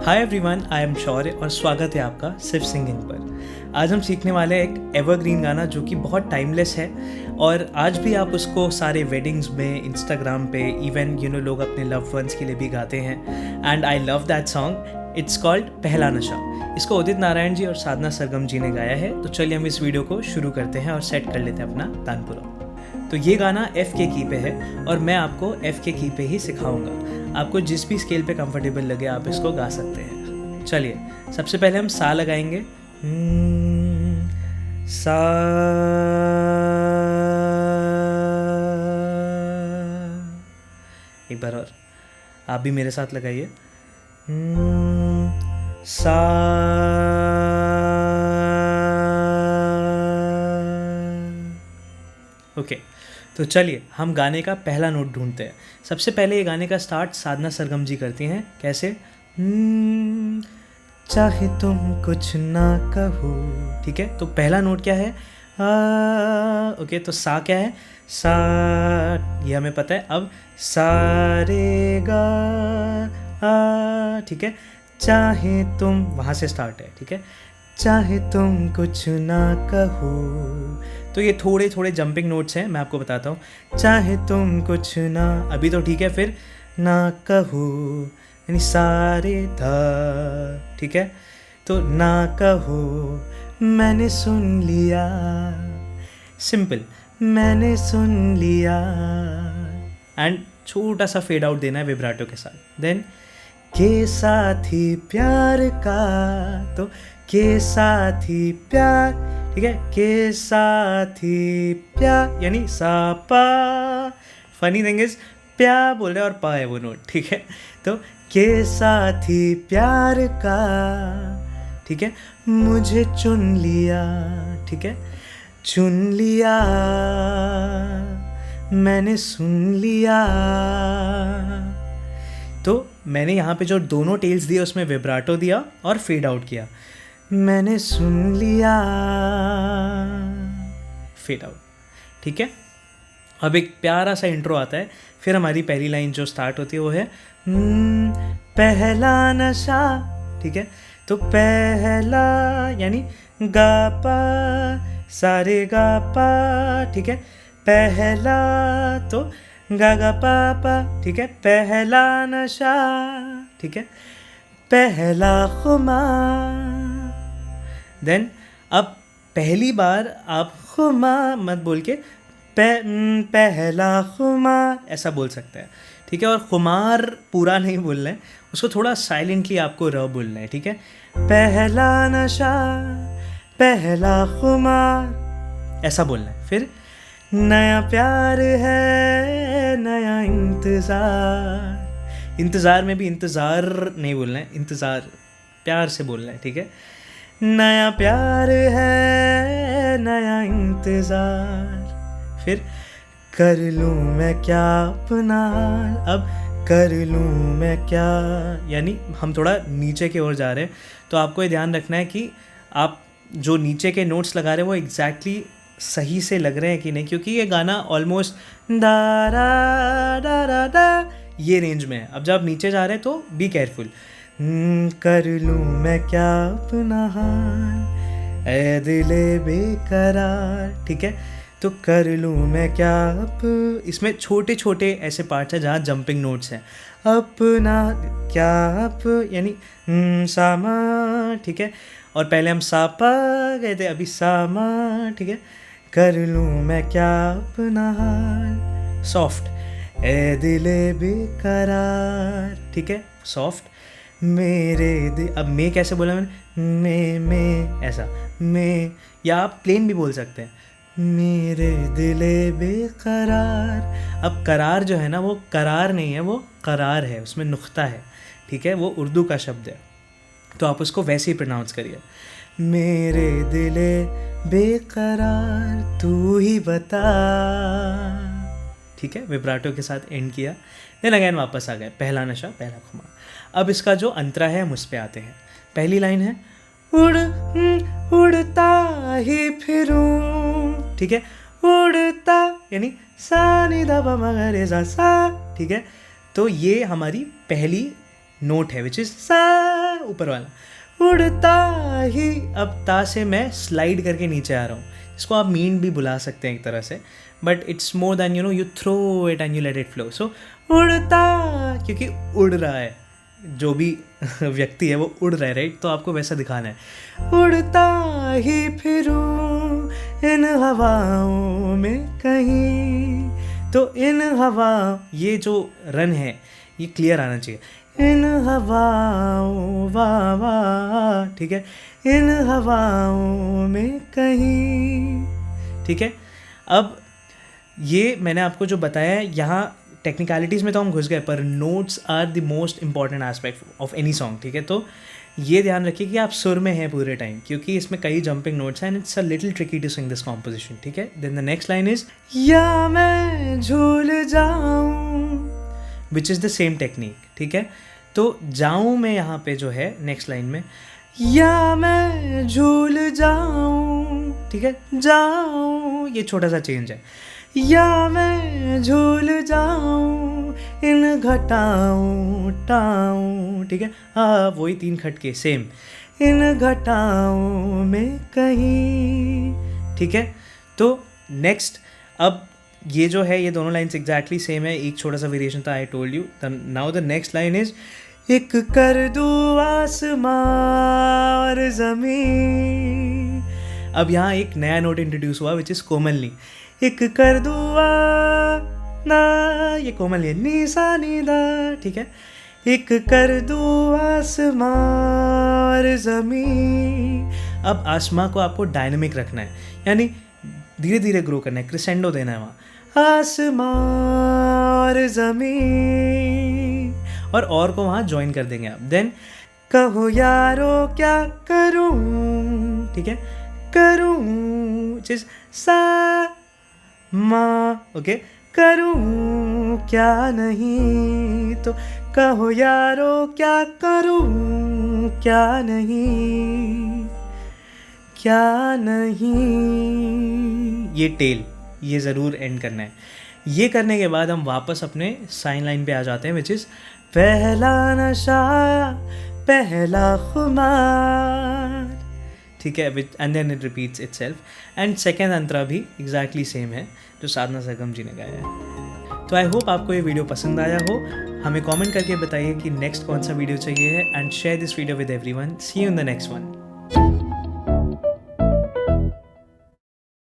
Hi everyone, I am शौर्य और स्वागत है आपका सिर्फ सिंगिंग पर। आज हम सीखने वाले हैं एक एवरग्रीन गाना जो कि बहुत टाइमलेस है और आज भी आप उसको सारे वेडिंग्स में, इंस्टाग्राम पे, इवन लोग अपने लव्ड वंस के लिए भी गाते हैं। And I love that song. It's called पहला नशा। इसको उदित नारायण जी और साधना सरगम जी ने गाया है। तो चलिए हम इस वीडियो को शुरू करते हैं और सेट कर लेते हैं अपना तानपुरा। तो ये गाना एफ के की पे है और मैं आपको एफ के की पे ही सिखाऊंगा। आपको जिस भी स्केल पे कंफर्टेबल लगे आप इसको गा सकते हैं। चलिए सबसे पहले हम सा लगाएंगे। सा, एक बार और आप भी मेरे साथ लगाइए। सा, ओके। तो चलिए हम गाने का पहला नोट ढूंढते हैं। सबसे पहले ये गाने का स्टार्ट साधना सरगम जी करती हैं। कैसे? चाहे तुम कुछ ना कहो। ठीक है, तो पहला नोट क्या है? ओके, तो सा क्या है? सा, ये हमें पता है। अब सा रे गा ठीक है। चाहे तुम, वहाँ से स्टार्ट है। ठीक है, चाहे तुम कुछ ना कहो। तो ये थोड़े थोड़े जंपिंग नोट्स हैं, मैं आपको बताता हूँ। चाहे तुम कुछ ना, अभी तो ठीक है, फिर ना कहो यानी सारे धा। ठीक है, तो ना कहो मैंने सुन लिया। सिंपल, मैंने सुन लिया। एंड छोटा सा फेड आउट देना है विब्राटो के साथ। देन के साथी प्यार का, तो के साथी प्यार। ठीक है, के साथी प्यार यानी सा पा। फनी थिंग इज प्या बोल रहे हैं और पा है वो नोट। ठीक है, तो के साथी प्यार का, ठीक है, मुझे चुन लिया। ठीक है, चुन लिया, मैंने सुन लिया। तो मैंने यहाँ पे जो दोनों टेल्स दिए उसमें विब्राटो दिया और फेड आउट किया। मैंने सुन लिया, फेड आउट। ठीक है, अब एक प्यारा सा इंट्रो आता है। फिर हमारी पहली लाइन जो स्टार्ट होती है वो है पहला नशा। ठीक है, तो पहला यानी गा पा, सारे गा पा। ठीक है, पहला तो गा गा पा पा। ठीक है, पहला नशा। ठीक है, पहला खुमार। देन अब पहली बार आप खुमा मत बोल के पहला खुमार ऐसा बोल सकते हैं। ठीक है, और खुमार पूरा नहीं बोलना है, उसको थोड़ा साइलेंटली आपको र बोलना है। ठीक है, पहला नशा, पहला खुमार ऐसा बोलना है। फिर नया प्यार है, नया इंतज़ार। इंतज़ार में भी इंतज़ार नहीं बोलना है, इंतज़ार प्यार से बोलना है। ठीक है, नया प्यार है, नया इंतज़ार। फिर कर लूँ मैं क्या अपना हाल। अब कर लूँ मैं क्या यानी हम थोड़ा नीचे की ओर जा रहे हैं, तो आपको ये ध्यान रखना है कि आप जो नीचे के नोट्स लगा रहे हैं वो एग्जैक्टली सही से लग रहे हैं कि नहीं, क्योंकि ये गाना ऑलमोस्ट दा रा दा रा दा ये रेंज में है। अब जब आप नीचे जा रहे हैं तो बी केयरफुल। कर लूँ मैं क्या अपना हाल, ऐ दिले बेकरार। ठीक है, तो कर लूँ मैं क्या इसमें छोटे छोटे ऐसे पार्ट्स हैं जहाँ जंपिंग नोट्स हैं। अपना क्या अप यानी सामा। ठीक है, और पहले हम सापा गए थे, अभी सामा। ठीक है, कर लूँ मैं क्या अपना हाल, सॉफ्ट, ऐ दिले बेकरार। ठीक है, सॉफ्ट, मेरे दिल। अब मैं कैसे बोला मैंने? मैं ऐसा, मैं, या आप प्लेन भी बोल सकते हैं, मेरे दिले बेकरार। अब करार जो है ना वो करार नहीं है, वो करार है, उसमें नुक्ता है। ठीक है, वो उर्दू का शब्द है, तो आप उसको वैसे ही प्रोनाउंस करिए। मेरे दिले बेकरार तू ही बता। ठीक है, विब्राटो के साथ एंड किया। देन अगेन वापस आ गए, पहला नशा, पहला खुमार। अब इसका जो अंतरा है हम उस पे आते हैं। पहली लाइन है उड़ता ही फिरूं। ठीक है, उड़ता यानी सा नि दा पा मा गा रे सा। ठीक है, तो ये हमारी पहली नोट है विच इज सा। ऊपर वाला उड़ता ही, अब ता से मैं स्लाइड करके नीचे आ रहा हूँ, इसको आप मीन भी बुला सकते हैं एक तरह से, but it's more than you throw it and you let it flow. So उड़ता, क्योंकि उड़ रहा है जो भी व्यक्ति है वो उड़ रहा है, राइट, तो आपको वैसा दिखाना है. उड़ता ही फिरूं इन हवाओं में कहीं, तो इन हवा, ये जो रन है ये क्लियर आना चाहिए. इन हवाओं वाह वाह, ठीक है, इन हवाओं में कहीं, ठीक है. अब ये मैंने आपको जो बताया है, यहाँ टेक्निकलिटीज़ में तो हम घुस गए, पर notes are the most important aspect of any song, ठीक है. तो ये ध्यान रखिए कि आप सुर में हैं पूरे टाइम, क्योंकि इसमें कई जंपिंग नोट्स हैं and it's a little tricky to sing this composition, ठीक है. Then the next line is या मैं झूल जाऊं, which is the same technique, ठीक है. तो जाऊं मैं यहाँ पे जो है नेक्स्ट लाइन में, या मैं झूल जाऊं, ठीक है, जाऊं, ये छोटा सा चेंज है. या मैं झूल जाऊं इन घटाऊं टाऊं, ठीक है. हाँ, वही 3 खटके सेम, इन घटाऊं में कहीं, ठीक है. तो नेक्स्ट, अब ये जो है ये दोनों लाइन्स एग्जैक्टली सेम है, एक छोटा सा वेरिएशन था, I told you. Now the next line is एक कर दूं आसमां और ज़मीन. अब यहाँ एक नया नोट इंट्रोड्यूस हुआ विच इज़ कोमलनी. एक कर दुआ ना, ये कोमल है, नी सा नी दा, ठीक है. एक कर दूं आसमां और ज़मीन. अब आसमां को आपको डायनेमिक रखना है, यानी धीरे धीरे ग्रो करना है, क्रिसेंडो देना है वहाँ. आसमां और ज़मीन, और को वहाँ ज्वाइन कर देंगे आप. देन कहो यारो क्या करूँ, ठीक है, करूँ जिस सा माँ, ओके, करूँ क्या नहीं, तो कहो यारो क्या करूँ क्या नहीं, क्या नहीं. ये टेल, ये ज़रूर एंड करना है. ये करने के बाद हम वापस अपने साइन लाइन पे आ जाते हैं, विच इज़ पहला नशा पहला खुमार, ठीक है, and then it repeats itself. And second अंतरा भी एग्जैक्टली सेम है जो साधना सरगम जी ने गाया है. तो आई होप आपको ये वीडियो पसंद आया हो. हमें कमेंट करके बताइए कि नेक्स्ट कौन सा वीडियो चाहिए है, and share this video with everyone. See you in the next one.